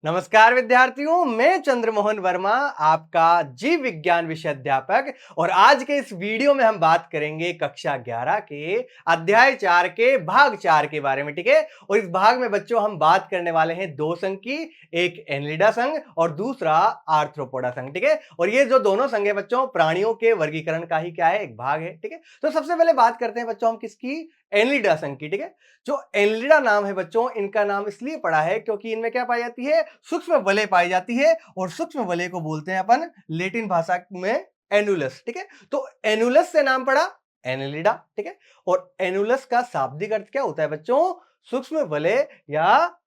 नमस्कार विद्यार्थियों, मैं चंद्रमोहन वर्मा, आपका जीव विज्ञान विषय अध्यापक। और आज के इस वीडियो में हम बात करेंगे कक्षा 11 के अध्याय 4 के भाग 4 के बारे में। ठीक है। और इस भाग में बच्चों हम बात करने वाले हैं दो संघ की, एक एनलिडा संघ और दूसरा आर्थ्रोपोडा संघ। ठीक है। और ये जो दोनों संघ है बच्चों, प्राणियों के वर्गीकरण का ही क्या है, एक भाग है। ठीक है। तो सबसे पहले बात करते हैं बच्चों हम किसकी, एनलिडा संघ की। ठीक है। जो एनलिडा नाम है बच्चों, इनका नाम इसलिए पड़ा है क्योंकि इनमें क्या पाई जाती है, सूक्ष्म वलय पाई जाती है। और सूक्ष्म वलय को बोलते हैं अपन लैटिन भाषा में एनुलस। ठीक है। तो एनुलस से नाम पड़ा एनलिडा। ठीक है। और एनुलस का शाब्दिक अर्थ क्या होता है बच्चों, सूक्ष्म वलय या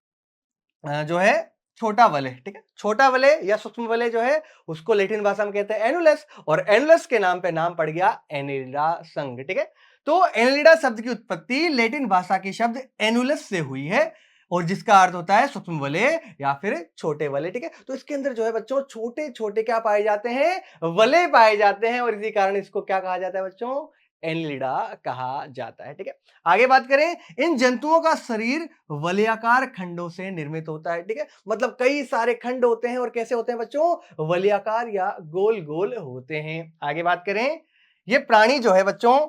जो है छोटा वलय। ठीक है। छोटा वलय या सूक्ष्म वलय जो है उसको लैटिन भाषा में कहते हैं एनुलस, और एनुलस के नाम पे नाम पड़ गया एनिलिडा संघ। ठीक है। तो एनिलिडा शब्द की उत्पत्ति लैटिन भाषा के शब्द एनुलस से हुई है, और जिसका अर्थ होता है सूक्ष्म वलय या फिर छोटे वलय। ठीक है। तो इसके अंदर जो है बच्चों छोटे छोटे क्या पाए जाते हैं, वलय पाए जाते हैं, और इसी कारण इसको क्या कहा जाता है बच्चों, एनिलिडा कहा जाता है। ठीक है। आगे बात करें, इन जंतुओं का शरीर वलयाकार खंडों से निर्मित होता है। ठीक है। मतलब कई सारे खंड होते हैं, और कैसे होते हैं बच्चों, वलयाकार या गोल गोल होते हैं। आगे बात करें, ये प्राणी जो है बच्चों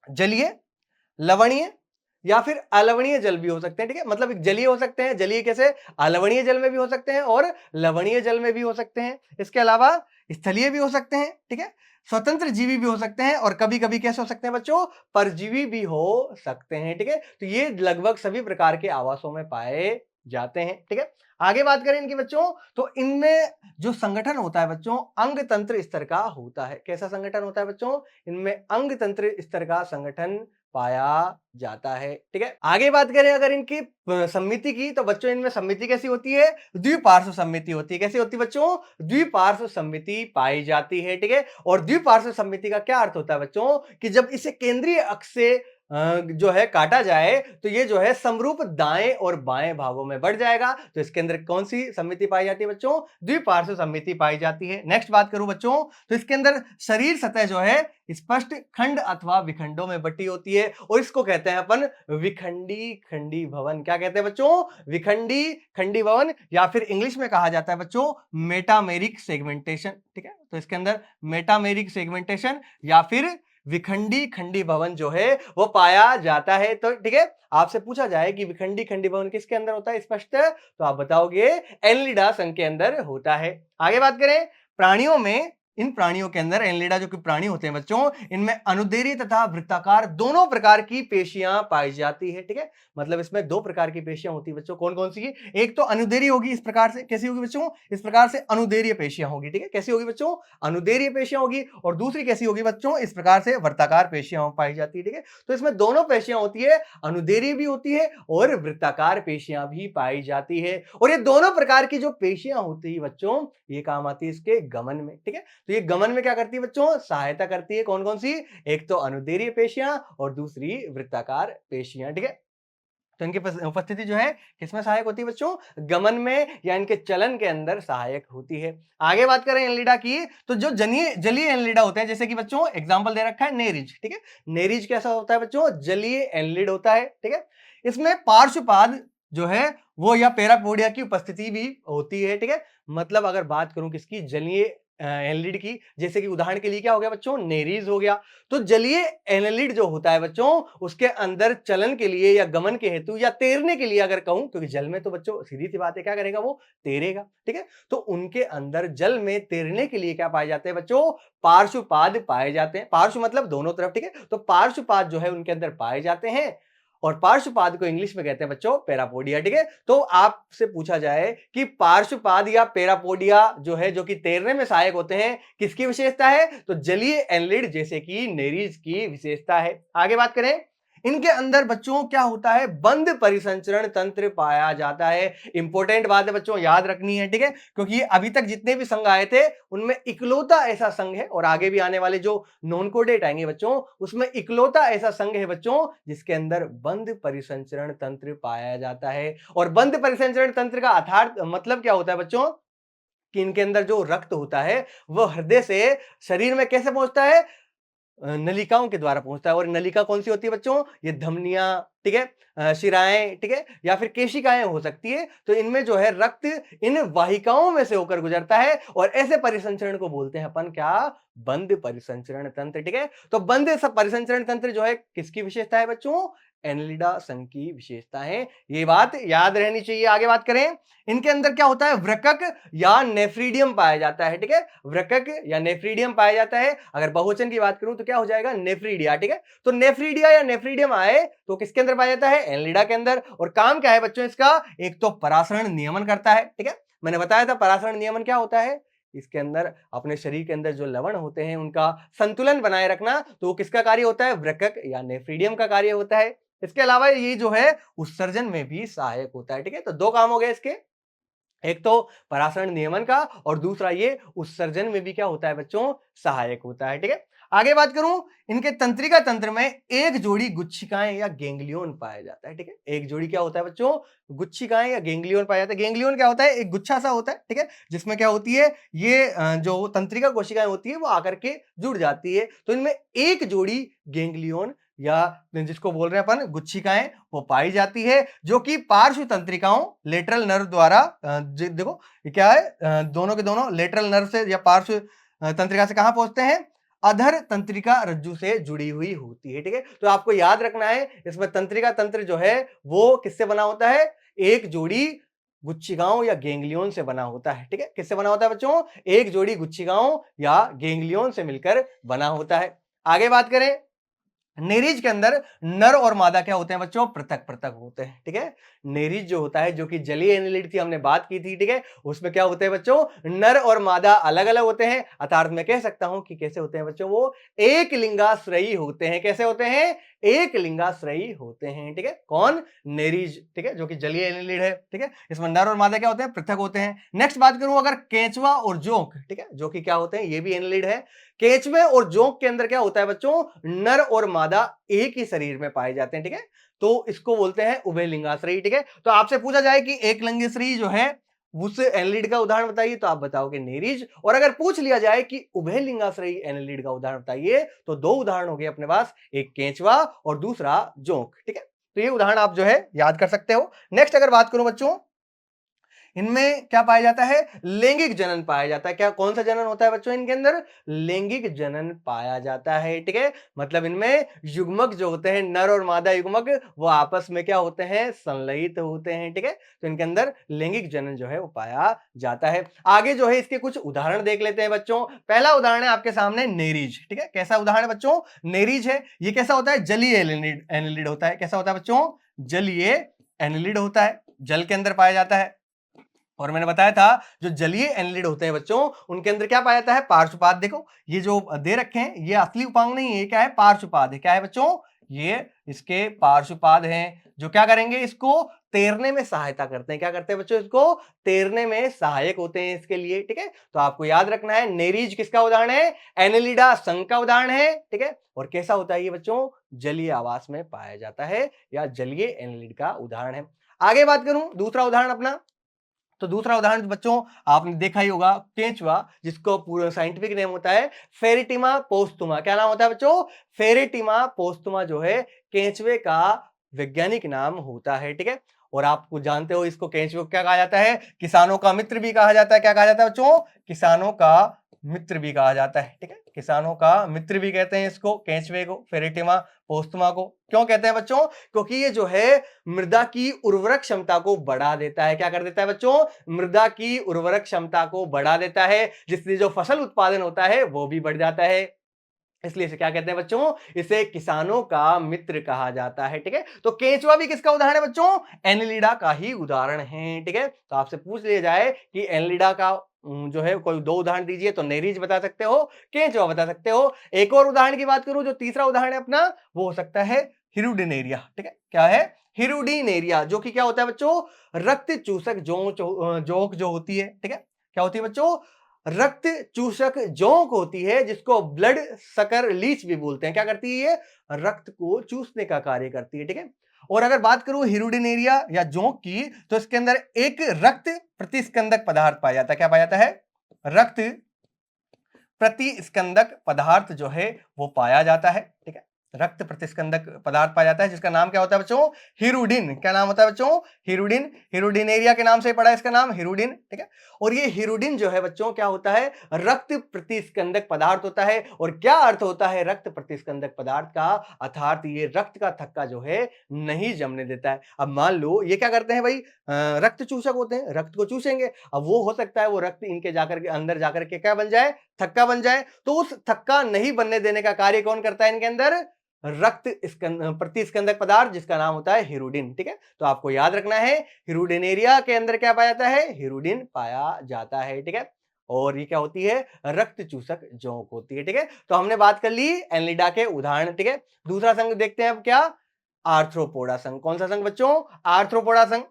जलीय, लवणीय या फिर अलवणीय जल भी हो सकते हैं। ठीक है। मतलब जलीय हो सकते हैं, जलीय कैसे, अलवणीय जल में भी हो सकते हैं और लवणीय जल में भी हो सकते हैं। इसके अलावा स्थलीय भी हो सकते हैं। ठीक है। स्वतंत्र जीवी भी हो सकते हैं, और कभी कभी कैसे हो सकते हैं बच्चों, परजीवी भी हो सकते हैं। ठीक है। तो ये लगभग सभी प्रकार के आवासों में पाए जाते हैं। ठीक है। आगे बात करें इनकी बच्चों, तो इनमें जो संगठन होता है बच्चों, अंग तंत्र स्तर का होता है। कैसा संगठन होता है बच्चों, इनमें अंग तंत्र स्तर का संगठन पाया जाता है। ठीक है। आगे बात करें अगर इनकी सम्मिति की, तो बच्चों इनमें सम्मिति कैसी होती है, द्विपार्श्व सम्मिति होती है। कैसी होती है बच्चों, द्विपार्श्व सम्मिति पाई जाती है। ठीक है। और द्विपार्श्व सम्मिति का क्या अर्थ होता है बच्चों, कि जब इसे केंद्रीय अक्ष से जो है काटा जाए, तो ये जो है समरूप दाएं और बाएं भागों में बढ़ जाएगा। तो इसके अंदर कौन सी सम्मिति पाई जाती है बच्चों, द्विपार्श्व सम्मिति पाई जाती है। नेक्स्ट बात करूं बच्चों, तो इसके अंदर शरीर सतह जो है स्पष्ट खंड अथवा विखंडों में बटी होती है, और इसको कहते हैं अपन विखंडी खंडी भवन। क्या कहते हैं बच्चों, विखंडी खंडी भवन, या फिर इंग्लिश में कहा जाता है बच्चों मेटामेरिक सेगमेंटेशन। ठीक है। तो इसके अंदर मेटामेरिक सेगमेंटेशन या फिर विखंडी खंडी भवन जो है वो पाया जाता है। तो ठीक है, आपसे पूछा जाए कि विखंडी खंडी भवन किसके अंदर होता है स्पष्ट, तो आप बताओगे एनलिडा संघ के अंदर होता है। आगे बात करें, प्राणियों में, इन प्राणियों के अंदर एनलिडा जो कि प्राणी होते हैं बच्चों, इनमें अनुदैर्घ्य तथा वृत्ताकार दोनों प्रकार की पेशियां पाई जाती है। ठीक है। मतलब इसमें दो प्रकार की पेशियां होती है बच्चों, कौन कौन सी, एक तो अनुदैर्घ्य होगी, इस प्रकार से कैसी होगी बच्चों, इस प्रकार से अनुदैर्घ्य पेशियां होगी। ठीक है। कैसी होगी बच्चों, अनुदैर्घ्य पेशियां होगी, और दूसरी कैसी होगी बच्चों, इस प्रकार से वर्ताकार पेशियां पाई जाती है। ठीक है। तो इसमें दोनों पेशियां होती है, अनुदैर्घ्य भी होती है और वृत्ताकार पेशियां भी पाई जाती है। और ये दोनों प्रकार की जो पेशियां होती है बच्चों, ये काम आती है इसके गमन में। ठीक है। तो ये गमन में क्या करती है बच्चों, सहायता करती है। कौन कौन सी, एक तो अनुदैर्घ्य पेशियां और दूसरी वृत्ताकार पेशियां। ठीक है। तो इनकी उपस्थिति जो है किसमें सहायक होती है बच्चों, गमन में या इनके चलन के अंदर सहायक होती है। आगे बात करें एनलिडा की, तो जो जलीय एनलिडा होते हैं, जैसे कि बच्चों एग्जांपल दे रखा है नेरिज। ठीक है। नेरिज कैसा होता है बच्चों, जलीय एनलिड होता है। ठीक है। इसमें पार्श्वपाद जो है वो या पैरापोडिया की उपस्थिति भी होती है। ठीक है। मतलब अगर बात करूं किसकी, जलीय एनलिड की, जैसे कि उदाहरण के लिए क्या हो गया बच्चों, नेरीज हो गया। तो जलीय एनालिड जो होता है बच्चों, उसके अंदर चलन के लिए या गमन के हेतु या तैरने के लिए अगर कहूं, क्योंकि जल में तो बच्चों सीधी सी बात है क्या करेगा, वो तैरेगा। ठीक है। तो उनके अंदर जल में तैरने के लिए क्या पाए जाते हैं बच्चों, पार्श्वपाद पाए जाते हैं। पार्श्व मतलब दोनों तरफ। ठीक है। तो पार्श्वपाद जो है उनके अंदर पाए जाते हैं, और पार्श्वपाद को इंग्लिश में कहते हैं बच्चों पैरापोडिया। ठीक है। तो आपसे पूछा जाए कि पार्श्वपाद या पैरापोडिया जो है, जो कि तैरने में सहायक होते हैं, किसकी विशेषता है, तो जलीय एनलिड जैसे कि नेरीज की विशेषता है। आगे बात करें, इनके अंदर बच्चों क्या होता है, बंद परिसंचरण तंत्र पाया जाता है। इंपॉर्टेंट बात है बच्चों, याद रखनी है। ठीक है। क्योंकि अभी तक जितने भी संघ आए थे उनमें इकलौता ऐसा संघ है, और आगे भी आने वाले जो नॉन कोडेट आएंगे बच्चों, उसमें इकलौता ऐसा संघ है बच्चों जिसके अंदर बंद परिसंचरण तंत्र पाया जाता है। और बंद परिसंचरण तंत्र का अर्थात मतलब क्या होता है बच्चों, कि इनके अंदर जो रक्त होता है वह हृदय से शरीर में कैसे पहुंचता है, नलिकाओं के द्वारा पहुंचता है। और नलिका कौन सी होती है बच्चों? ये धमनियां, ठीक है, शिराएं, ठीक है, या फिर केशिकाएं हो सकती है। तो इनमें जो है रक्त इन वाहिकाओं में से होकर गुजरता है और ऐसे परिसंचरण को बोलते हैं अपन क्या? बंद परिसंचरण तंत्र, ठीक है। तो बंद सब परिसंचरण तंत्र जो है किसकी विशेषता है बच्चों? एनेलिडा संघ की विशेषता है। ये बात याद रहनी चाहिए। आगे बात करें, इनके अंदर क्या होता है? वृकक या नेफ्रीडियम पाया जाता है, ठीक है। वृकक या नेफ्रीडियम पाया जाता है। अगर बहुवचन की बात करूं तो क्या हो जाएगा? नेफ्रीडिया, ठीक है। तो नेफ्रीडिया या नेफ्रीडियम आए तो किसके अंदर पाया जाता है? एनेलिडा के अंदर। और काम क्या है बच्चों इसका? एक तो परासरण नियमन करता है, ठीक है। मैंने बताया था परासरण नियमन क्या होता है। इसके अंदर अपने शरीर के अंदर जो लवण होते हैं उनका संतुलन बनाए रखना, तो किसका कार्य होता है? वृकक या नेफ्रीडियम का कार्य होता है। इसके अलावा ये जो है उत्सर्जन में भी सहायक होता है, ठीक है। तो दो काम हो गए इसके, एक तो परासरण नियमन का और दूसरा ये उत्सर्जन में भी क्या होता है बच्चों? सहायक होता है, ठीक है। आगे बात करूं, इनके तंत्रिका तंत्र में एक जोड़ी गुच्छिकाएं या गेंगलियोन पाया जाता है, ठीक है। एक जोड़ी क्या होता है बच्चों? गुच्छिकाएं या गेंगलियोन पाया जाता है। गेंगलियोन क्या होता है? एक गुच्छा सा होता है, ठीक है, जिसमें क्या होती है, ये जो तंत्रिका कोशिकाएं होती है वो आकर के जुड़ जाती है। तो इनमें एक जोड़ी गेंगलियोन या जिसको बोल रहे हैं अपन गुच्छिकाएं, वो पाई जाती है, जो कि पार्श्व तंत्रिकाओं लेटरल नर्व द्वारा देखो ये क्या है, दोनों के दोनों लेटरल नर्व से या पार्श्व तंत्रिका से कहां पहुंचते हैं? अधर तंत्रिका रज्जु से जुड़ी हुई होती है, ठीक है। तो आपको याद रखना है इसमें तंत्रिका तंत्र जो है वो किससे बना होता है? एक जोड़ी गुच्छिकाओं या गेंगलियोन से बना होता है, ठीक है। किससे बना होता है बच्चों? एक जोड़ी गुच्छिकाओं या गेंगलियोन से मिलकर बना होता है। आगे बात करें, नेरिज के अंदर नर और मादा क्या होते हैं बच्चों? पृथक पृथक होते हैं, ठीक है। नेरिज जो होता है, जो कि जलीय एनिलिड थी, हमने बात की थी, ठीक है, उसमें क्या होते हैं बच्चों? नर और मादा अलग अलग होते हैं। अर्थात मैं कह सकता हूं कि कैसे होते हैं बच्चों? वो एक लिंगाश्रयी होते हैं। कैसे होते हैं? एक लिंगाश्रयी होते हैं, ठीक है। कौन? नेरिज, ठीक है, जो कि जलीय एनिलिड है, ठीक है। इसमें नर और मादा क्या होते हैं? पृथक होते हैं। नेक्स्ट बात करूं अगर केंचुआ और जोंक, ठीक है, जो कि क्या होते हैं? ये भी एनिलिड है। केंचुए और जोंक के अंदर क्या होता है बच्चों? नर और मादा एक ही शरीर में पाए जाते हैं, ठीक है। तो इसको बोलते हैं उभयलिंगाश्रयी, ठीक है। तो आपसे पूछा जाए कि एक लिंगाश्रयी जो है उस एनिलिड का उदाहरण बताइए, तो आप बताओगे नेरिज। और अगर पूछ लिया जाए कि उभयलिंगाश्रयी एनिलिड का उदाहरण बताइए, तो दो उदाहरण हो गए अपने पास, एक केंचुआ और दूसरा जोंक, ठीक है। तो ये उदाहरण आप जो है याद कर सकते हो। नेक्स्ट अगर बात करूं बच्चों, इनमें क्या पाया जाता है? लैंगिक जनन पाया जाता है। क्या कौन सा जनन होता है बच्चों इनके अंदर? लैंगिक जनन पाया जाता है, ठीक है। मतलब इनमें युग्मक जो होते हैं, नर और मादा युग्मक, वो आपस में क्या होते हैं? संलयित होते हैं, ठीक है। तो इनके अंदर लैंगिक जनन जो है वो पाया जाता है। आगे जो है इसके कुछ उदाहरण देख लेते हैं बच्चों। पहला उदाहरण है आपके सामने नेरिज, ठीक है। कैसा उदाहरण है बच्चों? नेरिज है। ये कैसा होता है? जलीय एनिलिड होता है। कैसा होता है बच्चों? जलीय एनिलिड होता है, जल के अंदर पाया जाता है। और मैंने बताया था जो जलीय एनिलिड होते हैं बच्चों, उनके अंदर क्या पाया जाता है? पार्श्वपाद। देखो ये जो दे रखे हैं ये असली उपांग नहीं है, ये क्या है? पार्श्वपाद है। क्या है बच्चों? ये इसके पार्श्वपाद हैं, जो क्या करेंगे? इसको तैरने में सहायता करते हैं। क्या करते हैं बच्चों? इसको तैरने में सहायक होते हैं इसके लिए, ठीक है। तो आपको याद रखना है नेरिज किसका उदाहरण है? एनिलिडा संघ का उदाहरण है, ठीक है। और कैसा होता है ये बच्चों? जलीय आवास में पाया जाता है या जलीय एनिलिड का उदाहरण है। आगे बात करूं दूसरा उदाहरण अपना, तो दूसरा उदाहरण बच्चों आपने देखा ही होगा, केंचुआ, जिसको पूरा साइंटिफिक नेम होता है फेरिटिमा पोस्तुमा। क्या नाम होता है बच्चों? फेरिटिमा पोस्तुमा जो है केंचुए का वैज्ञानिक नाम होता है, ठीक है। और आपको जानते हो इसको, केंचुए को क्या कहा जाता है? किसानों का मित्र भी कहा जाता है। क्या कहा जाता है बच्चों? किसानों का मित्र भी कहा जाता है, ठीक है। किसानों का मित्र भी कहते हैं इसको, केंचुए को, फेरिटिमा पोस्तुमा को। क्यों कहते हैं बच्चों? क्योंकि ये जो है मृदा की उर्वरक क्षमता को बढ़ा देता है। क्या कर देता है बच्चों? मृदा की उर्वरक क्षमता को बढ़ा देता है, जिससे जो फसल उत्पादन होता है वो भी बढ़ जाता है। इसलिए इसे क्या कहते हैं बच्चों? इसे किसानों का मित्र कहा जाता है, ठीक है। तो केंचुआ भी किसका उदाहरण है बच्चों? एनिलिडा का ही उदाहरण है, ठीक है। तो आपसे पूछ लिया जाए कि एनिलिडा का जो है कोई दो उदाहरण दीजिए, तो नेरिज बता सकते हो, केंचुआ बता सकते हो। एक और उदाहरण की बात करूं, जो तीसरा उदाहरण है अपना, वो हो सकता है हिरुडिनेरिया, ठीक है। क्या है? हिरुडिनेरिया, जो कि क्या होता है बच्चों? रक्त चूसक जोंक जो होती है, ठीक है। क्या होती है बच्चों? रक्त चूसक जोंक होती है, जिसको ब्लड सकर लीच भी बोलते हैं। क्या करती है ये? रक्त को चूसने का कार्य करती है, ठीक है। और अगर बात करूं हिरुडिनेरिया या जोंक की, तो इसके अंदर एक रक्त प्रतिस्कंदक पदार्थ पाया जाता है। क्या पाया जाता है? रक्त प्रतिस्कंदक पदार्थ जो है वो पाया जाता है। ठीक है, रक्त प्रतिस्कंदक पदार्थ पाया जाता है जिसका नाम क्या होता है बच्चों? हिरुडिन। क्या नाम होता है बच्चों? हिरुडिन। हिरुडिनेरिया के नाम से पड़ा है इसका नाम, हिरुडिन। ठीक है, और ये हिरुडिन जो है बच्चों क्या होता है? रक्त प्रतिस्कंदक पदार्थ होता है। और क्या अर्थ होता है रक्त प्रतिस्कंदक पदार्थ का? अर्थात ये रक्त का थक्का जो है नहीं जमने देता है। अब मान लो ये क्या करते हैं भाई, रक्त चूसक होते हैं, रक्त को चूसेंगे। अब वो हो सकता है वो रक्त इनके जाकर के अंदर जाकर के क्या बन जाए? थक्का बन जाए। तो उस थक्का नहीं बनने देने का कार्य कौन करता है इनके अंदर? रक्त प्रतिस्कंदक पदार्थ जिसका नाम होता है हिरुडिन। ठीक है, तो आपको याद रखना है हिरुडिनेरिया के अंदर क्या पाया जाता है? हिरुडिन पाया जाता है। ठीक है, और ये क्या होती है? रक्त चूसक जोंक होती है। ठीक है, तो हमने बात कर ली एनिलिडा के उदाहरण। ठीक है, दूसरा संघ देखते हैं अब क्या? आर्थ्रोपोडा संघ। कौन सा संघ बच्चों? आर्थ्रोपोडा संघ।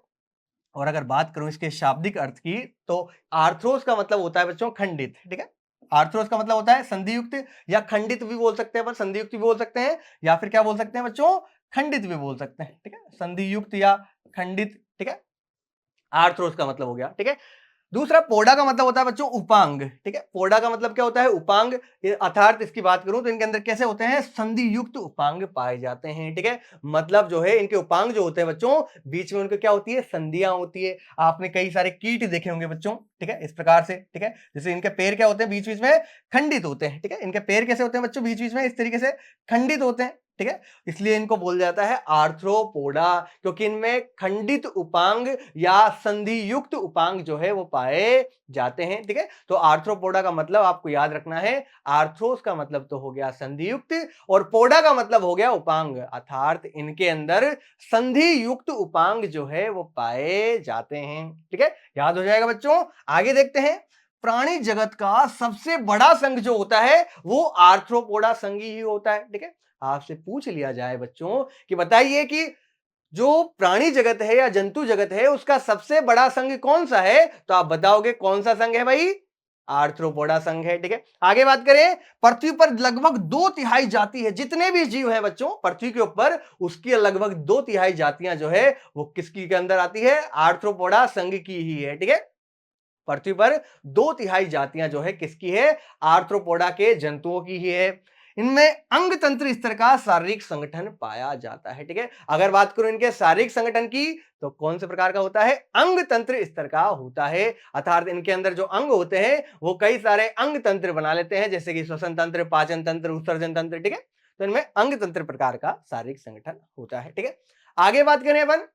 और अगर बात करूं इसके शाब्दिक अर्थ की तो आर्थ्रोस का मतलब होता है बच्चों खंडित। ठीक है, आर्थ्रोस का मतलब होता है संधियुक्त या खंडित भी बोल सकते हैं, पर संधियुक्त भी बोल सकते हैं या फिर क्या बोल सकते हैं बच्चों? खंडित भी बोल सकते हैं। ठीक है, संधियुक्त या खंडित। ठीक है, आर्थ्रोस का मतलब हो गया। ठीक है, दूसरा पोडा का मतलब होता है बच्चों उपांग। ठीक है, पोडा का मतलब क्या होता है? उपांग। अर्थात इसकी बात करूं तो इनके अंदर कैसे होते हैं? संधि युक्त उपांग पाए जाते हैं। ठीक है, मतलब जो है इनके उपांग जो होते हैं बच्चों, बीच में उनके क्या होती है? संधियां होती है। आपने कई सारे कीट देखे होंगे बच्चों। ठीक है, इस प्रकार से। ठीक है, जैसे इनके पैर क्या होते हैं? बीच बीच में खंडित होते हैं। ठीक है, इनके पैर कैसे होते हैं बच्चों? बीच बीच में इस तरीके से खंडित होते हैं। ठीक है, इसलिए इनको बोल जाता है आर्थ्रोपोडा, क्योंकि इनमें खंडित उपांग या संधि युक्त उपांग जो है वो पाए जाते हैं। ठीक है, तो आर्थ्रोपोडा का मतलब आपको याद रखना है, आर्थ्रोस का मतलब तो हो गया संधि युक्त और पोडा का मतलब हो गया उपांग, अर्थात इनके अंदर संधि युक्त उपांग जो है वो पाए जाते हैं। ठीक है, याद हो जाएगा बच्चों। आगे देखते हैं, प्राणी जगत का सबसे बड़ा संघ जो होता है वो आर्थ्रोपोडा संघ ही होता है। ठीक है, आपसे पूछ लिया जाए बच्चों कि बताइए कि जो प्राणी जगत है या जंतु जगत है उसका सबसे बड़ा संघ कौन सा है, तो आप बताओगे कौन सा संघ है भाई? आर्थ्रोपोडा संघ है। ठीक है, आगे बात करें, पृथ्वी पर लगभग 2/3 जाति है, जितने भी जीव हैं बच्चों पृथ्वी के ऊपर, उसकी लगभग 2/3 जातियां जो है वो किसकी के अंदर आती है? आर्थ्रोपोडा संघ की ही है। ठीक है, पृथ्वी पर 2/3 जातियां जो है किसकी है? आर्थ्रोपोडा के जंतुओं की ही है। इनमें अंग तंत्र स्तर का शारीरिक संगठन पाया जाता है। ठीक है, अगर बात करूं इनके शारीरिक संगठन की तो कौन से प्रकार का होता है? अंग तंत्र स्तर का होता है, अर्थात इनके अंदर जो अंग होते हैं वो कई सारे अंग तंत्र बना लेते हैं, जैसे कि श्वसन तंत्र, पाचन तंत्र, उत्सर्जन तंत्र। ठीक है, तो इनमें अंग तंत्र प्रकार का शारीरिक संगठन होता है। ठीक है, आगे बात करें अपन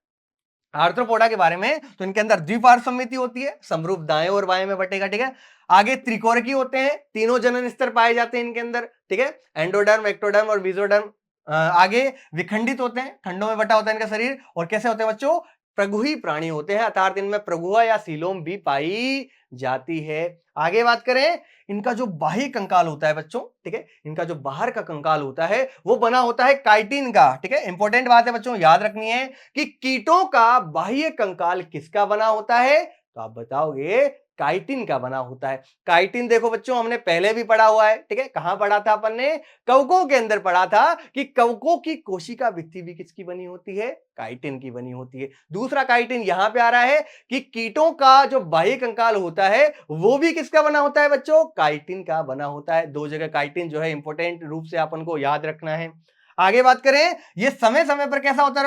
आर्थ्रोपोडा के बारे में तो इनके अंदर द्विपार्श्व समिति होती है, समरूप दाएं और बाएं में बटेगा। ठीक है, आगे त्रिकोरकी होते हैं, तीनों जनन स्तर पाए जाते हैं इनके अंदर। ठीक है, एंडोडर्म, एक्टोडर्म और मेसोडर्म। आगे विखंडित होते हैं, खंडों में बटा होता है इनका शरीर। और कैसे होते हैं बच्चों? प्रगुही प्राणी होते हैं, अर्थात इनमें प्रगुहा या सीलोम भी पाई जाती है। आगे बात करें, इनका जो बाह्य कंकाल होता है बच्चों, ठीक है, इनका जो बाहर का कंकाल होता है वो बना होता है काइटिन का। ठीक है, इंपॉर्टेंट बात है बच्चों, याद रखनी है कि कीटों का बाह्य कंकाल किसका बना होता है, तो आप बताओगे काइटिन का बना होता है। काइटिन देखो बच्चों हमने पहले भी पढ़ा हुआ है। ठीक है, कहां पढ़ा था अपन ने? कवकों के अंदर पढ़ा था कि कवकों की कोशिका भित्ति भी किसकी बनी होती है? काइटिन की बनी होती है। दूसरा काइटिन यहां पे आ रहा है कि कीटों का जो बाह्य कंकाल होता है वो भी किसका बना होता है बच्चों? काइटिन का बना होता है। दो जगह काइटिन जो है इंपॉर्टेंट रूप से अपन को याद रखना है। आगे बात करें, ये समय समय पर कैसा होता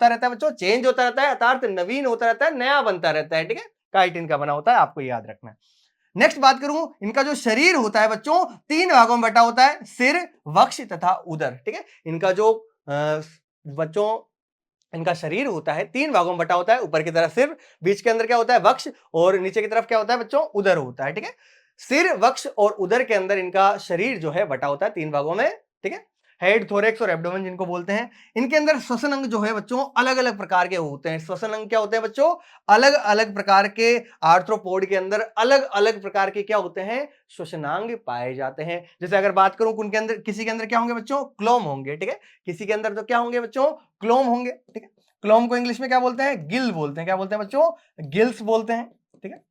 रहता है बच्चों? चेंज होता रहता है, अर्थात नवीन होता रहता है, नया बनता रहता है। ठीक है, काइटिन का बना होता है, आपको याद रखना है। नेक्स्ट बात करूं, इनका जो शरीर होता है बच्चों 3 भागों में बटा होता है, सिर, वक्ष तथा उदर। ठीक है, इनका जो बच्चों इनका शरीर होता है 3 भागों में बटा होता है, ऊपर की तरफ सिर, बीच के अंदर क्या होता है? वक्ष, और नीचे की तरफ क्या होता है बच्चों? उदर होता है। ठीक है, सिर, वक्ष और उदर के अंदर इनका शरीर जो है बटा होता है 3 भागों में। ठीक है, हेड, थोरेक्स और एब्डोमेन जिनको बोलते हैं। इनके अंदर श्वसन अंग जो है बच्चों अलग अलग प्रकार के होते हैं। श्वसन अंग क्या होते हैं बच्चों? अलग अलग प्रकार के आर्थ्रोपोड के अंदर अलग अलग प्रकार के क्या होते हैं? श्वसनांग पाए जाते हैं। जैसे अगर बात करूं उनके अंदर, किसी के अंदर क्या होंगे बच्चों? क्लोम होंगे। ठीक है, किसी के अंदर तो क्या होंगे बच्चों? क्लोम होंगे। ठीक है, क्लोम को इंग्लिश में क्या बोलते हैं? गिल बोलते हैं। क्या बोलते हैं बच्चों? गिल्स बोलते हैं। ठीक है,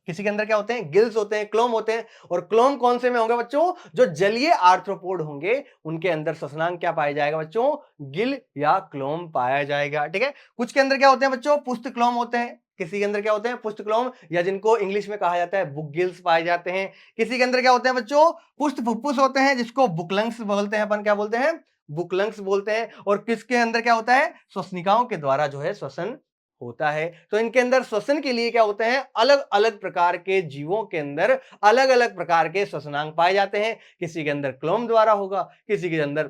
किसी के अंदर क्या होते हैं? गिल्स होते हैं, क्लोम होते हैं। और क्लोम कौन से में होंगे बच्चों? जो जलीय आर्थ्रोपोड होंगे उनके अंदर श्वसनांग क्या पाया जाएगा बच्चों? गिल या क्लोम पाया जाएगा। ठीक है, कुछ के अंदर क्या होते हैं बच्चों? पुष्ट क्लोम होते हैं, किसी के अंदर क्या होते हैं पुष्टक्लोम, या जिनको इंग्लिश में कहा जाता है बुक गिल्स पाए जाते हैं। किसी के अंदर क्या होते हैं बच्चों, पुष्ट फुफ्फुस होते हैं, जिसको बुकलंग्स बोलते हैं, अपन क्या बोलते हैं, बुकलंग्स बोलते हैं। और किसके अंदर क्या होता है, श्वसनिकाओं के द्वारा जो है श्वसन होता है। तो इनके अंदर श्वसन के लिए क्या होते हैं, अलग अलग प्रकार के जीवों के अंदर अलग अलग प्रकार के श्वसनांग पाए जाते हैं। किसी के अंदर क्लोम द्वारा होगा, किसी के अंदर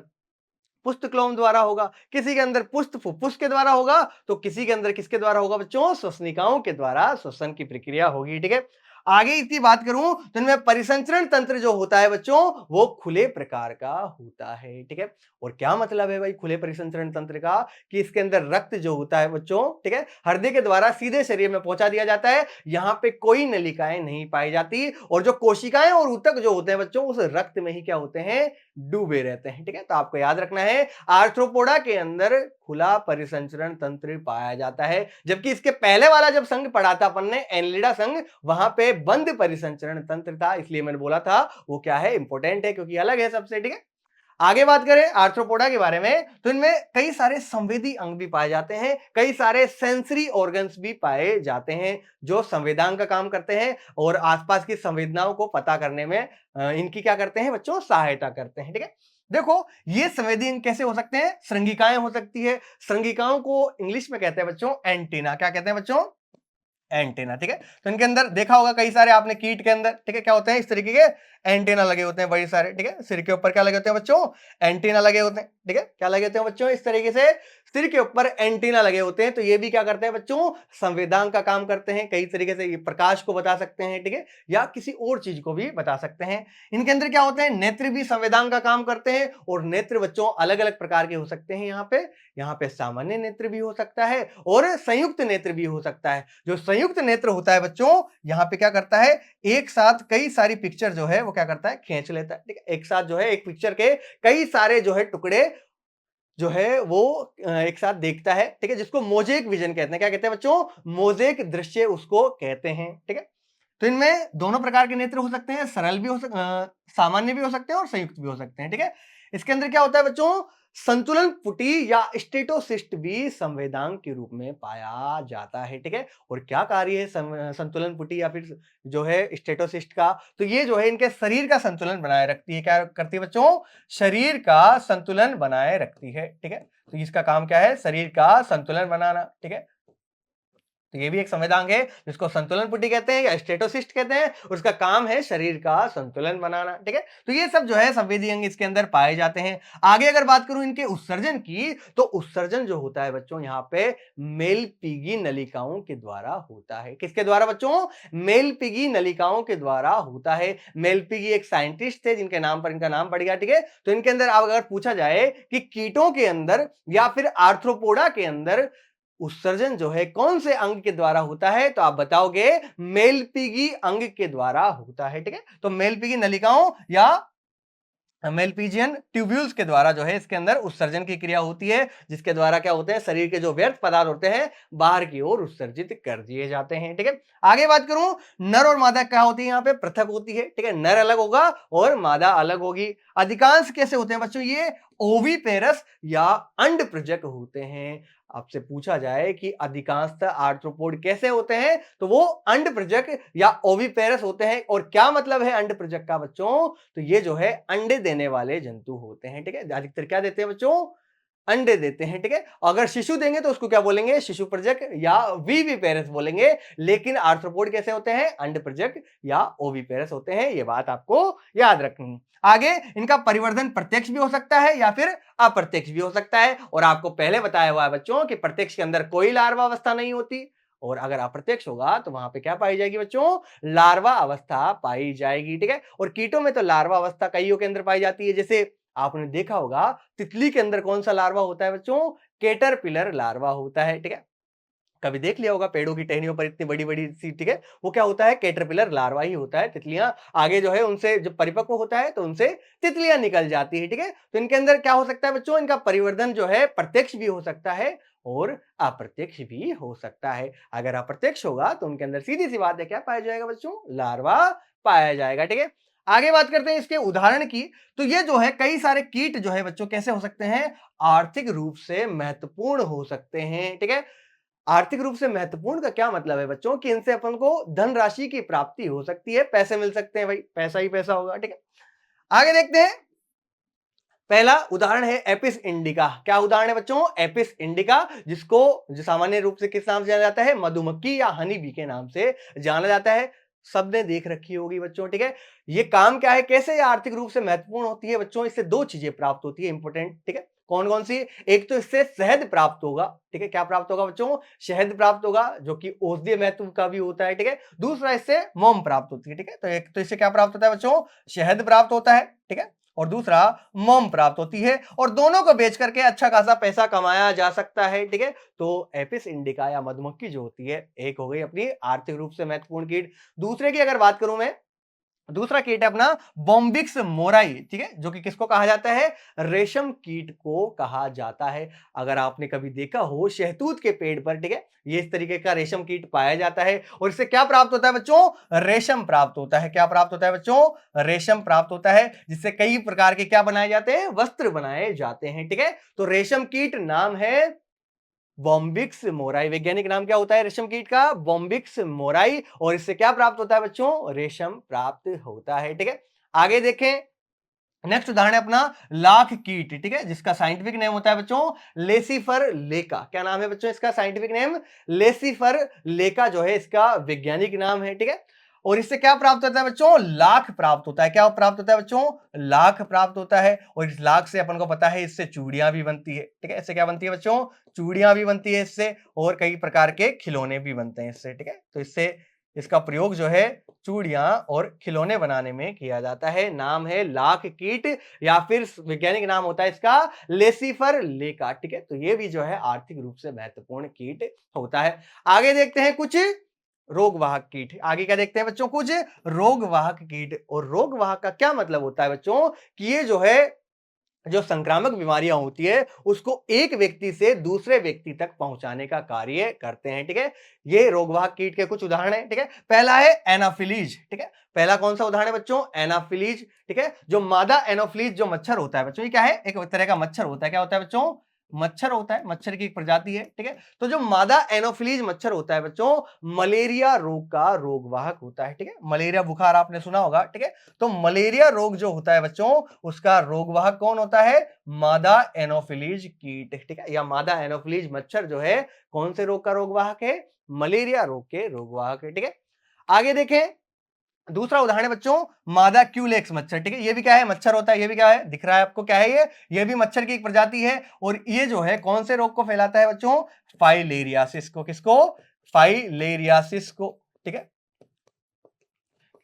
पुष्ट क्लोम द्वारा होगा, किसी के अंदर पुष्ट फुफ्फुस के द्वारा होगा, तो किसी के अंदर किसके द्वारा होगा बच्चों, श्वसनिकाओं के द्वारा श्वसन की प्रक्रिया होगी। ठीक है, आगे इसकी बात करूं तो इनमें परिसंचरण तंत्र जो होता है बच्चों, वो खुले प्रकार का होता है। ठीक है, और क्या मतलब है भाई खुले परिसंचरण तंत्र का, कि इसके अंदर रक्त जो होता है बच्चों, ठीक है, हृदय के द्वारा सीधे शरीर में पहुंचा दिया जाता है। यहाँ पे कोई नलिकाएं नहीं पाई जाती, और जो कोशिकाएं और ऊतक जो होते हैं बच्चों, उस रक्त में ही क्या होते हैं, डूबे रहते हैं। ठीक है, तो आपको याद रखना है आर्थ्रोपोडा के अंदर खुला परिसंचरण तंत्र पाया जाता है, जबकि इसके पहले वाला जब संघ पढ़ा था अपन ने, एनलिडा संघ, वहां पे बंद परिसंचरण तंत्र था। इसलिए मैंने बोला था वो क्या है, इंपॉर्टेंट है, क्योंकि अलग है सबसे। ठीक है, आगे बात करें आर्थ्रोपोडा के बारे में, तो इनमें कई सारे संवेदी अंग भी पाए जाते हैं, कई सारे सेंसरी ऑर्गन्स भी पाए जाते हैं, जो संवेदांग का काम करते हैं और आसपास की संवेदनाओं को पता करने में इनकी क्या करते हैं बच्चों, सहायता करते हैं। ठीक है, देखो ये संवेदी अंग कैसे हो सकते हैं, श्रृंगिकाएं हो सकती है। श्रृंगिकाओं को इंग्लिश में कहते हैं बच्चों एंटीना। क्या कहते हैं बच्चों, एंटीना। ठीक है, तो इनके अंदर देखा होगा कई सारे आपने कीट के अंदर, ठीक है, क्या होते हैं, इस तरीके के एंटीना लगे होते हैं बड़े सारे। ठीक है, सिर के ऊपर क्या लगे होते हैं बच्चों, एंटीना लगे होते हैं। ठीक है, क्या लगे होते हैं बच्चों, इस तरीके से सिर के ऊपर एंटीना लगे होते हैं। तो ये भी क्या करते हैं बच्चों, संवेदांग का काम करते हैं। कई तरीके से ये प्रकाश को बता सकते हैं, ठीक है, या किसी और चीज को भी बता सकते हैं। इनके अंदर क्या होते हैं, नेत्र भी संवेदांग का काम करते हैं, और नेत्र बच्चों अलग अलग प्रकार के हो सकते हैं। यहाँ पे सामान्य नेत्र भी हो सकता है और संयुक्त नेत्र भी हो सकता है। जो संयुक्त नेत्र होता है बच्चों, यहाँ पे क्या करता है, एक साथ कई सारी पिक्चर जो है वो क्या करता है, खींच लेता है। ठीक है, एक साथ जो है एक पिक्चर के कई सारे जो है टुकड़े जो है वो एक साथ देखता है। ठीक है, जिसको मोजेक विजन कहते हैं। क्या कहते हैं बच्चों, मोजेक दृश्य उसको कहते हैं। ठीक है, तो इनमें दोनों प्रकार के नेत्र हो सकते हैं, सरल भी हो सामान्य भी हो सकते हैं और संयुक्त भी हो सकते हैं। ठीक है, इसके अंदर क्या होता है बच्चों, संतुलन पुटी या स्टेटोसिस्ट भी संवेदांग के रूप में पाया जाता है। ठीक है, और क्या कार्य है संतुलन पुटी या फिर जो है स्टेटोसिस्ट का, तो ये जो है इनके शरीर का संतुलन बनाए रखती है। क्या करती है बच्चों, शरीर का संतुलन बनाए रखती है। ठीक है, तो इसका काम क्या है, शरीर का संतुलन बनाना। ठीक है, तो ये भी एक संवेदांग है जिसको संतुलन पुटी कहते हैं या स्टेटोसिस्ट कहते हैं। उसका काम है शरीर का संतुलन बनाना। ठीक है, तो ये सब जो है संवेदी अंग इसके अंदर पाए जाते हैं। आगे अगर बात करूं इनके उत्सर्जन की, तो उत्सर्जन जो होता है बच्चों, यहाँ पे मेलपीगी नलिकाओं के द्वारा होता है। किसके द्वारा बच्चों, मेलपीगी नलिकाओं के द्वारा होता है। मेलपीगी एक साइंटिस्ट थे जिनके नाम पर इनका नाम पड़ गया। ठीक है, तो इनके अंदर अगर पूछा जाए कि कीटों के अंदर या फिर आर्थ्रोपोडा के अंदर उत्सर्जन जो है कौन से अंग के द्वारा होता है, तो आप बताओगे मेलपीगी अंग के द्वारा होता है। ठीक है, तो मेलपीगी नलिकाओं या मेलपीजियन ट्यूब्यूल्स के द्वारा जो है इसके अंदर उत्सर्जन की क्रिया होती है, जिसके द्वारा क्या होते हैं, शरीर के जो व्यर्थ पदार्थ होते हैं बाहर की ओर उत्सर्जित कर दिए जाते हैं। ठीक है, आगे बात करूं, नर और मादा क्या होती है, यहाँ पे पृथक होती है। ठीक है, नर अलग होगा और मादा अलग होगी। अधिकांश कैसे होते हैं बच्चों, ये ओविपेरस या अंडप्रजक होते हैं। आपसे पूछा जाए कि अधिकांशतः आर्थ्रोपोड कैसे होते हैं, तो वो अंडप्रजक या ओविपेरस होते हैं। और क्या मतलब है अंडप्रजक का बच्चों, तो ये जो है अंडे देने वाले जंतु होते हैं। ठीक है, अधिकतर क्या देते हैं बच्चों, अंडे देते हैं। ठीक है, अगर शिशु देंगे तो उसको क्या बोलेंगे, शिशु प्रजक या विविपेरस बोलेंगे। लेकिन आर्थ्रोपोड कैसे होते हैं, अंडप्रजक या ओविपेरस होते हैं। ये बात आपको याद रखनी है। आगे इनका परिवर्धन प्रत्यक्ष भी हो सकता है या फिर अप्रत्यक्ष भी हो सकता है। और आपको पहले बताया हुआ है बच्चों कि प्रत्यक्ष के अंदर कोई लार्वा अवस्था नहीं होती, और अगर अप्रत्यक्ष होगा तो वहां पे क्या पाई जाएगी बच्चों, लार्वा अवस्था पाई जाएगी। ठीक है, और कीटों में तो लार्वा अवस्था कईयों के अंदर पाई जाती है। जैसे आपने देखा होगा तितली के अंदर कौन सा लार्वा होता है बच्चों, कैटरपिलर लार्वा होता है। ठीक है, कभी देख लिया होगा पेड़ों की टहनियों पर इतनी बड़ी बड़ी सी, ठीक है, वो क्या होता है, कैटरपिलर लार्वा ही होता है। तितलियां आगे जो है उनसे जब परिपक्व होता है तो उनसे तितलियां निकल जाती है। ठीक है, तो इनके अंदर क्या हो सकता है बच्चों, इनका परिवर्धन जो है प्रत्यक्ष भी हो सकता है और अप्रत्यक्ष भी हो सकता है। अगर अप्रत्यक्ष होगा तो उनके अंदर सीधी सी बात है क्या पाया जाएगा बच्चों, लार्वा पाया जाएगा। ठीक है, आगे बात करते हैं इसके उदाहरण की। तो ये जो है कई सारे कीट जो है बच्चों कैसे हो सकते हैं, आर्थिक रूप से महत्वपूर्ण हो सकते हैं। ठीक है, आर्थिक रूप से महत्वपूर्ण का क्या मतलब है बच्चों कि इनसे अपन को धनराशि की प्राप्ति हो सकती है, पैसे मिल सकते हैं भाई, पैसा ही पैसा होगा, ठीक है। आगे देखते हैं, पहला उदाहरण है एपिस इंडिका। क्या उदाहरण है बच्चों? एपिस इंडिका, जिसको जो सामान्य रूप से किस नाम से जाना जाता है? मधुमक्खी या हनी बी के नाम से जाना जाता है। सबने देख रखी होगी बच्चों, ठीक है। ये काम क्या है, कैसे ये आर्थिक रूप से महत्वपूर्ण होती है बच्चों? इससे दो चीजें प्राप्त होती है इंपोर्टेंट, ठीक है। कौन कौन सी? एक तो इससे शहद प्राप्त होगा, ठीक है। क्या प्राप्त होगा बच्चों? शहद प्राप्त होगा, जो कि औषधीय महत्व का भी होता है, ठीक है। दूसरा, इससे मोम प्राप्त होती है, ठीक है। तो एक तो इससे क्या प्राप्त होता है बच्चों? शहद प्राप्त होता है, ठीक है। और दूसरा मोम प्राप्त होती है, और दोनों को बेच करके अच्छा खासा पैसा कमाया जा सकता है, ठीक है। तो एपिस इंडिका या मधुमक्खी जो होती है, एक हो गई अपनी आर्थिक रूप से महत्वपूर्ण कीट। दूसरे की अगर बात करूं मैं, दूसरा कीट है अपना बॉम्बिक्स मोराई, ठीक है, जो कि किसको कहा जाता है? रेशम कीट को कहा जाता है। अगर आपने कभी देखा हो शहतूत के पेड़ पर, ठीक है, ये इस तरीके का रेशम कीट पाया जाता है, और इससे क्या प्राप्त होता है बच्चों? रेशम प्राप्त होता है। क्या प्राप्त होता है बच्चों? रेशम प्राप्त होता है, जिससे कई प्रकार के क्या बनाए जाते हैं? वस्त्र बनाए जाते हैं, ठीक है। तो रेशम कीट नाम है बॉम्बिक्स मोराई। वैज्ञानिक नाम क्या होता है रेशम कीट का? Bombyx mori. और इससे क्या प्राप्त होता है बच्चों? रेशम प्राप्त होता है, ठीक है। आगे देखें, नेक्स्ट उदाहरण है अपना लाख कीट, ठीक है, जिसका साइंटिफिक नेम होता है बच्चों लेसिफर लेका। क्या नाम है बच्चों इसका? साइंटिफिक नेम लेसिफर लेका जो है इसका वैज्ञानिक नाम है, ठीक है। और इससे क्या प्राप्त होता है बच्चों? लाख प्राप्त होता है। क्या प्राप्त होता है बच्चों? लाख प्राप्त होता है। और इस लाख से अपन को पता है इससे चूड़ियां भी बनती है, ठीक है। इससे क्या बनती है बच्चों? चूड़ियां भी बनती है इससे, और कई प्रकार के खिलौने भी बनते हैं इससे, ठीक है। तो इससे इसका प्रयोग जो है चूड़ियां और खिलौने बनाने में किया जाता है। नाम है लाख कीट, या फिर वैज्ञानिक नाम होता है इसका लेसिफर लेका, ठीक है। तो ये भी जो है आर्थिक रूप से महत्वपूर्ण कीट होता है। आगे देखते हैं कुछ रोगवाहक कीट। आगे क्या देखते हैं बच्चों? कुछ रोगवाहक कीट। और रोगवाहक का क्या मतलब होता है बच्चों? कि ये जो है, जो संक्रामक बीमारियां होती है उसको एक व्यक्ति से दूसरे व्यक्ति तक पहुंचाने का कार्य करते हैं, ठीक है। ये रोगवाहक कीट के कुछ उदाहरण हैं, ठीक है। पहला है एनाफिलीज, ठीक है। पहला कौन सा उदाहरण है बच्चों? एनाफिलीज, ठीक है। जो मादा एनोफिलीज जो मच्छर होता है बच्चों, ये क्या है? एक तरह का मच्छर होता है। क्या होता है बच्चों? मच्छर होता है, मच्छर की एक प्रजाति है, ठीक है। तो जो मादा एनोफिलीज मच्छर होता है बच्चों, मलेरिया रोग का रोगवाहक होता है, ठीक है। मलेरिया बुखार आपने सुना होगा, ठीक है। तो मलेरिया रोग जो होता है बच्चों, उसका रोगवाहक कौन होता है? मादा एनोफिलीज कीट, ठीक है। या मादा एनोफिलीज मच्छर जो है कौन से रोग का रोगवाहक है? मलेरिया रोग के रोगवाहक है, ठीक है। आगे देखें, दूसरा उदाहरण है बच्चों मादा क्यूलेक्स मच्छर, ठीक है। ये भी क्या है? मच्छर होता है। ये भी क्या है? दिख रहा है आपको? क्या है ये? ये भी मच्छर की एक प्रजाति है, और ये जो है कौन से रोग को फैलाता है बच्चों? फाइलेरियासिस को। किसको? फाइलेरियासिस को, ठीक है।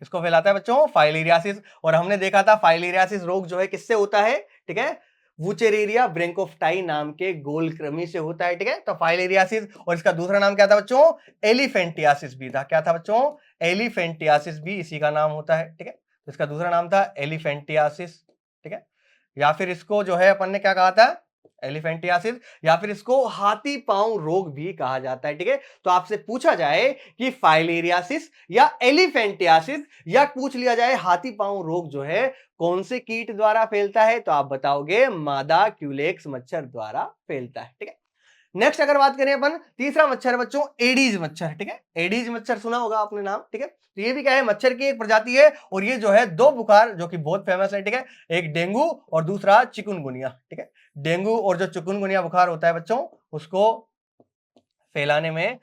किसको फैलाता है बच्चों? फाइलेरियासिस। और हमने देखा था फाइलेरियासिस रोग जो है किससे होता है, ठीक है? वुचेरेरिया ब्रेंकोफ्टाई नाम के गोल कृमि से होता है, ठीक है। तो फाइलेरियासिस, और इसका दूसरा नाम क्या था बच्चों? एलिफेंटियासिस भी था। क्या था बच्चों? एलिफेंटियासिस भी इसी का नाम होता है, ठीक है। तो इसका दूसरा नाम था एलिफेंटियासिस, ठीक है। या फिर इसको जो है अपन ने क्या कहा था? एलिफेंटियासिस, या फिर इसको हाथी पांव रोग भी कहा जाता है, ठीक है। तो आपसे पूछा जाए कि फाइलेरियासिस या एलिफेंटियासिस, या पूछ लिया जाए हाथी पांव रोग जो है कौन से कीट द्वारा फैलता है, तो आप बताओगे मादा क्यूलेक्स मच्छर द्वारा फैलता है, ठीक है। नेक्स्ट अगर बात करें अपन, तीसरा मच्छर बच्चों एडीज मच्छर, ठीक है। एडीज मच्छर सुना होगा आपने नाम, ठीक है। तो ये भी क्या है? मच्छर की एक प्रजाति है, और ये जो है दो बुखार जो कि बहुत फेमस है, ठीक है। एक डेंगू और दूसरा चिकुनगुनिया, ठीक है। डेंगू और जो चिकुनगुनिया बुखार होता है बच्चों, उसको फैलाने में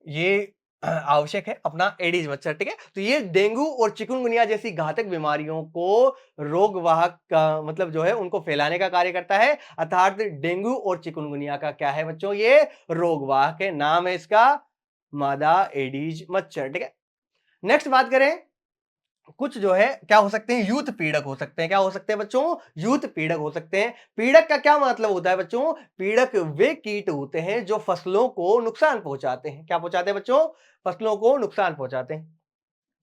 ये आवश्यक है अपना एडीज मच्छर, ठीक है। तो ये डेंगू और चिकुनगुनिया जैसी घातक बीमारियों को रोगवाहक का मतलब जो है उनको फैलाने का कार्य करता है, अर्थात डेंगू और चिकुनगुनिया का क्या है बच्चों? ये रोगवाहक है। नाम है इसका मादा एडीज मच्छर, ठीक है। नेक्स्ट बात करें, कुछ जो है क्या हो सकते हैं? यूथ पीड़क हो सकते हैं। क्या हो सकते हैं बच्चों? यूथ पीड़क हो सकते हैं। पीड़क का क्या मतलब होता है बच्चों? पीड़क वे कीट होते हैं जो फसलों को नुकसान पहुंचाते हैं। क्या पहुंचाते हैं बच्चों? फसलों को नुकसान पहुंचाते हैं।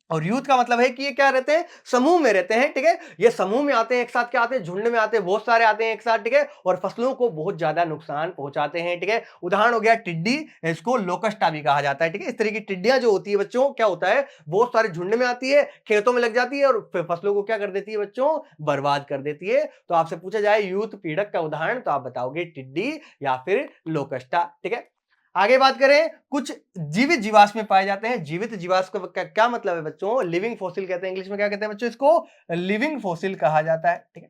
और यूथ का मतलब है कि ये क्या रहते हैं? समूह में रहते हैं, ठीक है। ये समूह में आते हैं, एक साथ क्या आते हैं? झुंड में आते हैं, बहुत सारे आते हैं एक साथ, ठीक है। और फसलों को बहुत ज्यादा नुकसान पहुंचाते हैं, ठीक है। उदाहरण हो गया टिड्डी, इसको लोकस्टा भी कहा जाता है, ठीक है। इस तरह की टिड्डियां जो होती है बच्चों, क्या होता है? बहुत सारे झुंड में आती है, खेतों में लग जाती है, और फिर फसलों को क्या कर देती है बच्चों? बर्बाद कर देती है। तो आपसे पूछा जाए यूथ पीड़क का उदाहरण, तो आप बताओगे टिड्डी या फिर लोकस्टा, ठीक है। आगे बात करें, कुछ जीवित जीवाश्म में पाए जाते हैं। जीवित जीवाश्म का क्या मतलब है बच्चों? लिविंग फॉसिल कहते हैं। इंग्लिश में क्या कहते हैं बच्चों? इसको लिविंग फॉसिल कहा जाता है। ठीक है,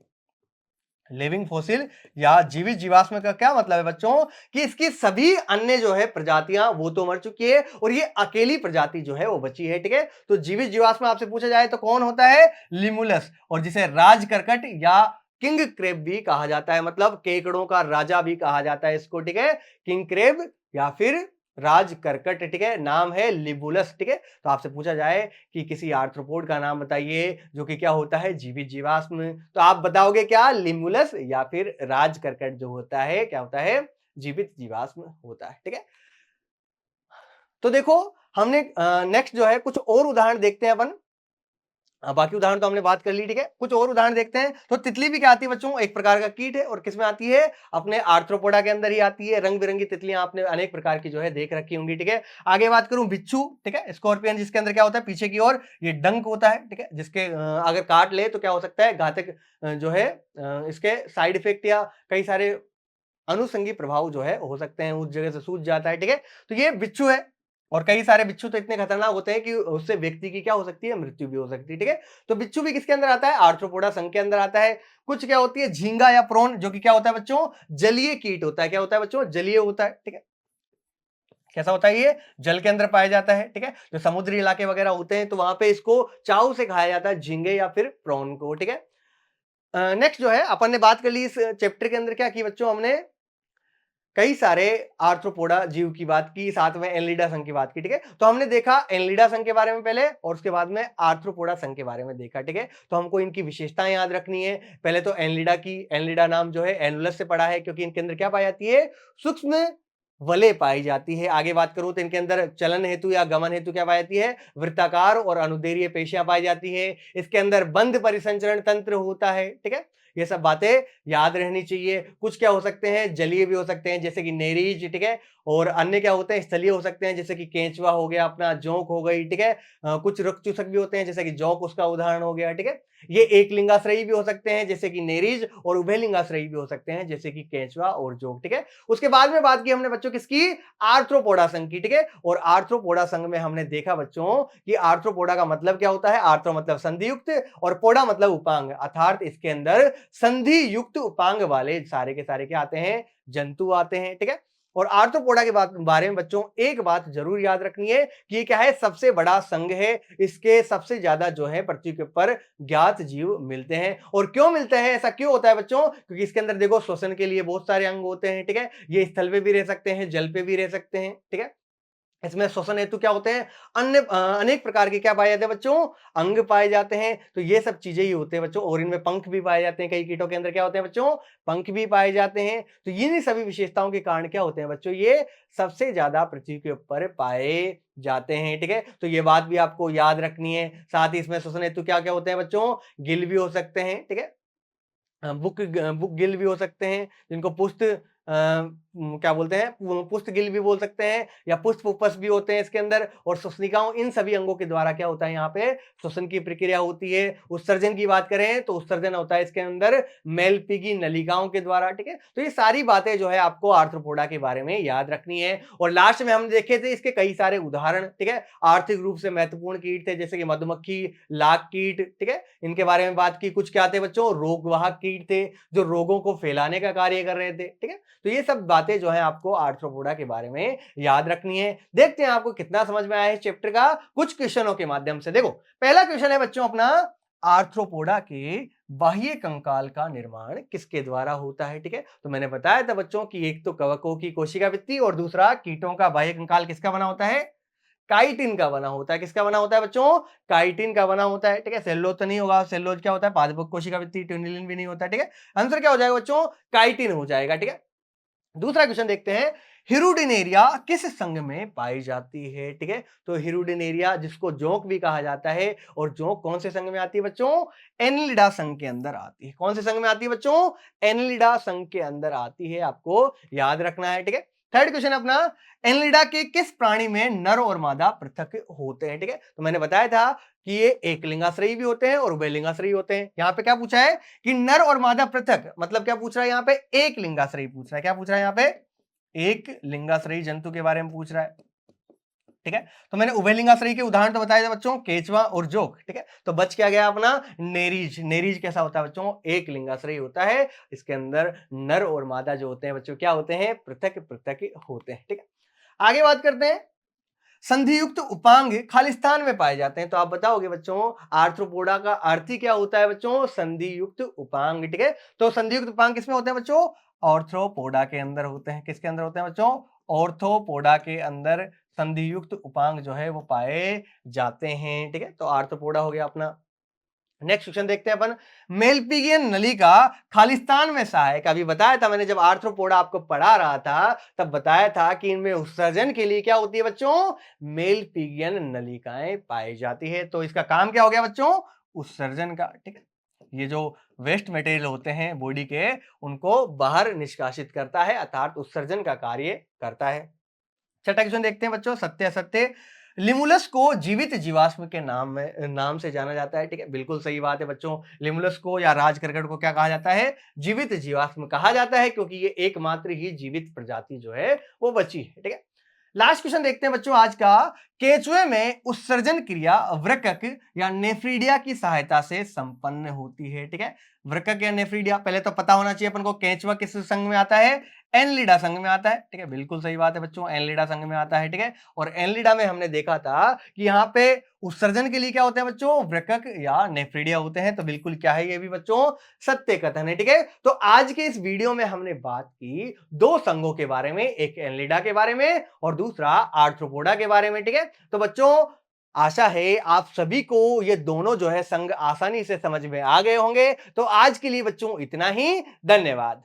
लिविंग फॉसिल या जीवित जीवाश्म का क्या मतलब है बच्चों? कि इसकी सभी अन्य जो है प्रजातियां वो तो मर चुकी है और ये अकेली प्रजाति जो है वो बची है। ठीक है, तो जीवित जीवाश्म आपसे पूछा जाए तो कौन होता है? लिमुलस, और जिसे राज करकट या किंग क्रेब भी कहा जाता है, मतलब केकड़ों का राजा भी कहा जाता है इसको। ठीक है, किंग क्रेब या फिर राज करकट। ठीक है, नाम है लिबुलस। ठीक है, तो आपसे पूछा जाए कि किसी आर्थ्रोपोड का नाम बताइए जो कि क्या होता है? जीवित जीवाश्म, तो आप बताओगे क्या? लिमुलस या फिर राज करकट जो होता है क्या होता है? जीवित जीवाश्म होता है। ठीक है, तो देखो हमने नेक्स्ट जो है कुछ और उदाहरण देखते हैं अपन। बाकी उदाहरण तो हमने बात कर ली। ठीक है, कुछ और उदाहरण देखते हैं। तो तितली भी क्या आती है बच्चों? एक प्रकार का कीट है, और किसमें आती है? अपने आर्थ्रोपोडा के अंदर ही आती है। रंग बिरंगी तितलियां आपने अनेक प्रकार की जो है देख रखी होंगी। ठीक है, आगे बात करूं बिच्छू। ठीक है, स्कॉर्पियन, जिसके अंदर क्या होता है? पीछे की ओर ये डंक होता है। ठीक है, जिसके अगर काट ले तो क्या हो सकता है? घातक जो है इसके साइड इफेक्ट या कई सारे अनुषंगी प्रभाव जो है हो सकते हैं, उस जगह से सूज जाता है। ठीक है, तो ये बिच्छू है, और कई सारे बिच्छू तो इतने खतरनाक होते हैं कि उससे व्यक्ति की क्या हो सकती है? मृत्यु भी हो सकती है। ठीक है, तो बिच्छू भी किसके अंदर आता है? आर्थ्रोपोडा संघ के अंदर आता है। कुछ क्या होती है? झींगा या प्रॉन, जो कि क्या होता है बच्चों? जलीय कीट होता है। क्या होता है बच्चों? जलीय होता है। ठीक है, कैसा होता है? ये जल के अंदर पाया जाता है। ठीक है, जो समुद्री इलाके वगैरह होते हैं तो वहां पे इसको चाव से खाया जाता है, झींगे या फिर प्रॉन को। ठीक है, नेक्स्ट जो है अपन ने बात कर ली इस चैप्टर के अंदर, क्या की बच्चों? हमने कई सारे आर्थ्रोपोडा जीव की बात की, साथ में एनलिडा संघ की बात की। ठीक है, तो हमने देखा एनलिडा संघ के बारे में पहले, और उसके बाद में आर्थ्रोपोडा संघ के बारे में देखा। ठीक है, तो हमको इनकी विशेषताएं याद रखनी है। पहले तो एनलिडा की, एनलिडा नाम जो है एनुलस से पड़ा है, क्योंकि इनके अंदर क्या पाई जाती है? सूक्ष्म वलय पाई जाती है। आगे बात करूं तो इनके अंदर चलन हेतु या गमन हेतु क्या पाई जाती है? वृत्ताकार और अनुदैर्घ्य पेशियां पाई जाती है। इसके अंदर बंद परिसंचरण तंत्र होता है। ठीक है, ये सब बातें याद रहनी चाहिए। कुछ क्या हो सकते हैं? जलीय भी हो सकते हैं, जैसे कि नेरीज। ठीक है, और अन्य क्या होते हैं? स्थलीय हो सकते हैं, जैसे कि केंचुआ हो गया, अपना जोंक हो गई। ठीक है, कुछ रक्तचूसक भी होते हैं, जैसे कि जोंक उसका उदाहरण हो गया। ठीक है, ये एक लिंगाश्रयी भी हो सकते हैं, जैसे कि नेरीज, और उभय लिंगाश्रयी भी हो सकते हैं, जैसे कि केंचुआ और जोंक। ठीक है, उसके बाद में बात की हमने बच्चों किसकी? आर्थ्रोपोडा संघ की। ठीक है, और आर्थ्रोपोडा संघ में हमने देखा बच्चों कि आर्थ्रोपोडा का मतलब क्या होता है? आर्थ्रो मतलब संधियुक्त, और पोडा मतलब उपांग, अर्थात इसके अंदर संधि युक्त उपांग वाले सारे के सारे क्या आते हैं? जंतु आते हैं। ठीक है, और आर्थ्रोपोडा के बारे में बच्चों एक बात जरूर याद रखनी है कि ये क्या है? सबसे बड़ा संघ है। इसके सबसे ज्यादा जो है पृथ्वी के ऊपर ज्ञात जीव मिलते हैं। और क्यों मिलते हैं? ऐसा क्यों होता है बच्चों? क्योंकि इसके अंदर देखो श्वसन के लिए बहुत सारे अंग होते हैं। ठीक है, ये स्थल पे भी रह सकते हैं, जल पे भी रह सकते हैं। ठीक है, इसमें श्वसन हेतु क्या होते हैं? अन्य अनेक प्रकार के क्या पाए जाते हैं बच्चों? अंग पाए जाते हैं। तो ये सब चीजें ही होते हैं बच्चों, और इनमें पंख भी पाए जाते हैं। कई कीटों के अंदर क्या होते हैं बच्चों? पंख भी पाए जाते हैं। तो इन्हीं सभी विशेषताओं के कारण क्या होते हैं बच्चों? ये सबसे ज्यादा पृथ्वी के ऊपर पाए जाते हैं। ठीक है, तो ये बात भी आपको याद रखनी है। साथ ही इसमें श्वसन हेतु क्या क्या होते हैं बच्चों? गिल भी हो सकते हैं। ठीक है, बुक गिल भी हो सकते हैं, जिनको पुष्ट क्या बोलते हैं? पुष्ट गिल भी बोल सकते हैं, या पुष्प उपस भी होते हैं इसके अंदर। और श्वसनिकाओं, इन सभी अंगों के द्वारा क्या होता है? यहाँ पे श्वसन की प्रक्रिया होती है। उत्सर्जन की बात करें तो उत्सर्जन होता है इसके अंदर मेलपीगी नलिकाओं के द्वारा। ठीक है, तो ये सारी बातें जो है आपको आर्थ्रोपोडा के बारे में याद रखनी है। और लास्ट में हम देखे थे इसके कई सारे उदाहरण। ठीक है, आर्थिक रूप से महत्वपूर्ण कीट थे, जैसे कि मधुमक्खी, लाख कीट। ठीक है, इनके बारे में बात की। कुछ क्या थे बच्चों? रोगवाहक कीट थे, जो रोगों को फैलाने का कार्य कर रहे थे। ठीक है, तो ये सब बातें जो है आपको आर्थ्रोपोडा के बारे में याद रखनी है। देखते हैं आपको कितना समझ में आया है इस चैप्टर का, कुछ क्वेश्चनों के माध्यम से। देखो पहला क्वेश्चन है बच्चों अपना, आर्थ्रोपोडा के बाह्य कंकाल का निर्माण किसके द्वारा होता है? ठीक है, तो मैंने बताया था बच्चों कि एक तो कवकों की कोशिका भित्ति, और दूसरा कीटों का बाह्य कंकाल किसका बना होता है? काइटिन का बना होता है। किसका बना होता है बच्चों? काइटिन का बना होता है। ठीक है, सेलुलोज तो नहीं होगा, सेलुलोज क्या होता है? पादप कोशिका भित्ति, ट्यूनिलिन भी नहीं होता। ठीक है, आंसर क्या हो जाएगा बच्चों? काइटिन हो जाएगा। ठीक है, दूसरा क्वेश्चन देखते हैं, हिरुडिनेरिया किस संघ में पाई जाती है? ठीक है, तो हिरुडिनेरिया, जिसको जोंक भी कहा जाता है, और जोंक कौन से संघ में आती है बच्चों? एनलिडा संघ के अंदर आती है। कौन से संघ में आती है बच्चों? एनलिडा संघ के अंदर आती है, आपको याद रखना है। ठीक है, थर्ड क्वेश्चन अपना, एनलिडा के किस प्राणी में नर और मादा पृथक होते हैं? ठीक है, तो मैंने बताया था कि ये एक लिंगाश्रयी भी होते हैं और उभय लिंगाश्रयी होते हैं। यहाँ पे क्या पूछा है कि नर और मादा पृथक, मतलब क्या पूछ रहा है यहाँ पे? एक लिंगाश्रयी पूछ रहा है। क्या पूछ रहा है यहाँ पे? एक लिंगाश्रयी जंतु के बारे में पूछ रहा है। ठीक है, तो मैंने उभयलिंगाश्रयी के उदाहरण तो बताए थे बच्चों, केचवा और जोक। ठीक है, तो बच क्या गया अपना नेरीज। नेरीज कैसा होता है बच्चों? एक लिंगाश्रयी होता है, इसके अंदर नर और मादा जो होते हैं बच्चों क्या होते हैं? पृथक पृथक होते हैं। ठीक है, आगे बात करते हैं। संधियुक्त उपांग खालिस्तान में पाए जाते हैं, तो आप बताओगे बच्चों आर्थ्रोपोडा का अर्थ ही क्या होता है बच्चों? संधियुक्त उपांग। ठीक है, तो संधियुक्त उपांग किसमें होते हैं बच्चों? ऑर्थ्रोपोडा के अंदर होते हैं। किसके अंदर होते हैं बच्चों? ऑर्थोपोडा के अंदर संधियुक्त उपांग जो है वो पाए जाते हैं। ठीक है, तो आर्थ्रोपोडा हो गया अपना। नेक्स्ट क्वेश्चन देखते हैं अपन। मेलपिगियन नलिका खालिस्तान में सहायक, अभी बताया था मैंने जब आर्थ्रोपोडा आपको पढ़ा रहा था तब बताया था कि इनमें उत्सर्जन के लिए क्या होती है बच्चों? मेलपिगियन नलिकाएं पाई जाती है। तो इसका काम क्या हो गया बच्चों? उत्सर्जन का। ठीक है, ये जो वेस्ट मटेरियल होते हैं बॉडी के उनको बाहर निष्कासित करता है, अर्थात उत्सर्जन का कार्य करता है। छठा क्वेश्चन देखते हैं बच्चों, सत्य असत्य। लिमुलस को जीवित जीवाश्म के नाम से जाना जाता है। ठीक है, बिल्कुल सही बात है बच्चों। लिमुलस को या राजकरकट को क्या कहा जाता है? जीवित जीवाश्म कहा जाता है, क्योंकि ये एकमात्र ही जीवित प्रजाति जो है वो बची है। ठीक है, लास्ट क्वेश्चन देखते हैं बच्चों आज का। केचुए में उत्सर्जन क्रिया वृक्क या नेफ्रीडिया की सहायता से संपन्न होती है। ठीक है, वृक्क या नेफ्रीडिया पहले तो पता होना चाहिए अपन को। केचुआ किस संघ में आता है? एनलिडा संघ में आता है। ठीक है, बिल्कुल सही बात है बच्चों, एनलिडा संघ में आता है। ठीक है, और एनलिडा में हमने देखा था कि यहाँ पे उत्सर्जन के लिए क्या होते हैं बच्चों? वृक्क या नेफ्रीडिया होते हैं। तो बिल्कुल क्या है ये भी बच्चों? सत्य कथन है। ठीक है, तो आज के इस वीडियो में हमने बात की दो संघों के बारे में, एक एनलिडा के बारे में और दूसरा आर्थ्रोपोडा के बारे में। ठीक है, तो बच्चों आशा है आप सभी को ये दोनों जो है संघ आसानी से समझ में आ गए होंगे। तो आज के लिए बच्चों इतना ही। धन्यवाद।